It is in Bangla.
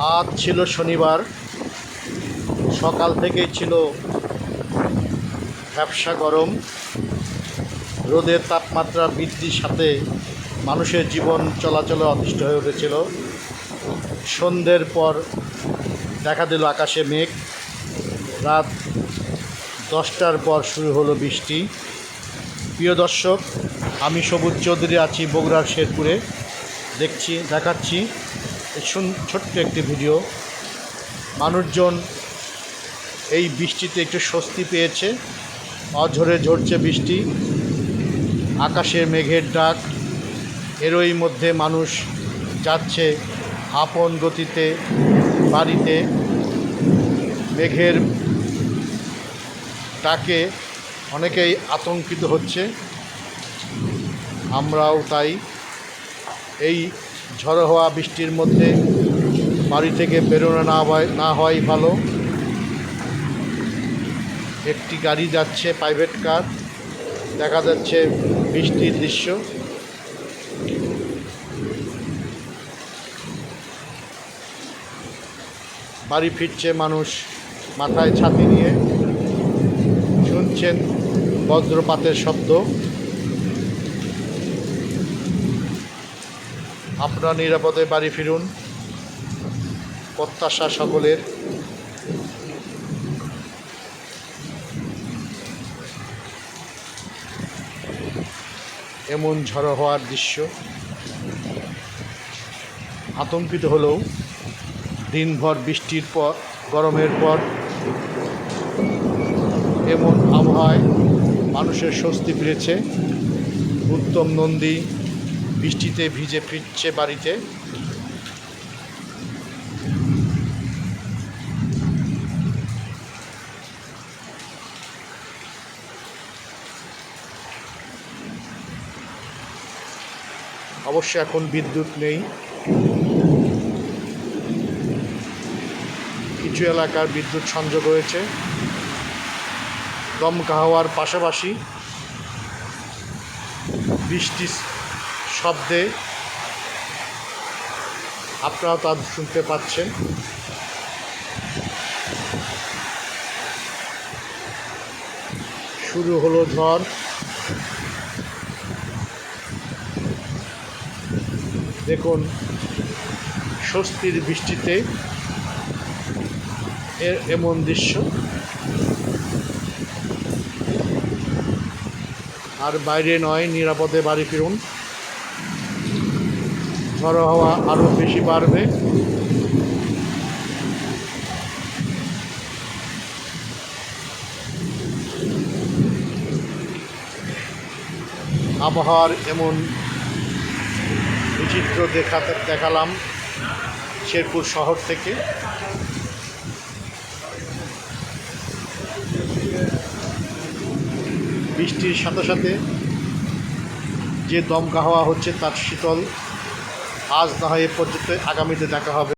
আজ ছিল শনিবার। সকাল থেকেই ছিল ভ্যাপসা গরম। রোদের তাপমাত্রা বৃদ্ধির সাথে মানুষের জীবন চলাচলে অতিষ্ঠ হয়ে উঠেছিল। সন্ধ্যের পর দেখা দিল আকাশে মেঘ। রাত 10টার পর শুরু হলো বৃষ্টি। প্রিয় দর্শক, আমি সবুজ চৌধুরী আছি বগুড়ার শেরপুরে। দেখাচ্ছি ছোট্ট একটি ভিডিও। মানুষজন এই বৃষ্টিতে একটু স্বস্তি পেয়েছে। অঝরে ঝরছে বৃষ্টি, আকাশের মেঘের ডাক। এরই মধ্যে মানুষ যাচ্ছে আপন গতিতে বাড়িতে। মেঘের ডাকে অনেকেই আতঙ্কিত হচ্ছে, আমরাও তাই। এই ঝড়ো হওয়া বৃষ্টির মধ্যে বাড়ি থেকে বেরোনো না হওয়াই ভালো। একটি গাড়ি যাচ্ছে, প্রাইভেট কার, দেখা যাচ্ছে বৃষ্টির দৃশ্য। বাড়ি ফিরছে মানুষ মাথায় ছাতি নিয়ে। শুনছেন বজ্রপাতের শব্দ। আপনারা নিরাপদে বাড়ি ফিরুন, প্রত্যাশা সকলের। এমন ঝড়ো হওয়ার দৃশ্য আতঙ্কিত হলেও দিনভর বৃষ্টির পর, গরমের পর এমন আবহাওয়ায় মানুষের স্বস্তি ফিরেছে। উত্তম নন্দী বৃষ্টিতে ভিজে ফিরছে বাড়িতে। অবশ্য এখন বিদ্যুৎ নেই। কিছু এলাকার বিদ্যুৎ সংযোগ হয়েছে। দমকা হাওয়ার পাশাপাশি বৃষ্টির শব্দে আপনারাও তা শুনতে পাচ্ছেন। শুরু হলো ঝড়। দেখুন স্বস্তির বৃষ্টিতে এমন দৃশ্য। আর বাইরে নয়, নিরাপদে বাড়ি ফিরুন। ঝড়ো হাওয়া আরও বেশি বাড়বে। আবহাওয়ার এমন বিচিত্র দেখালাম শেরপুর শহর থেকে। বৃষ্টির সাথে সাথে যে দমকা হাওয়া হচ্ছে তার শীতল আজ না হয় এ পর্যন্ত, আগামীতে দেখা হবে।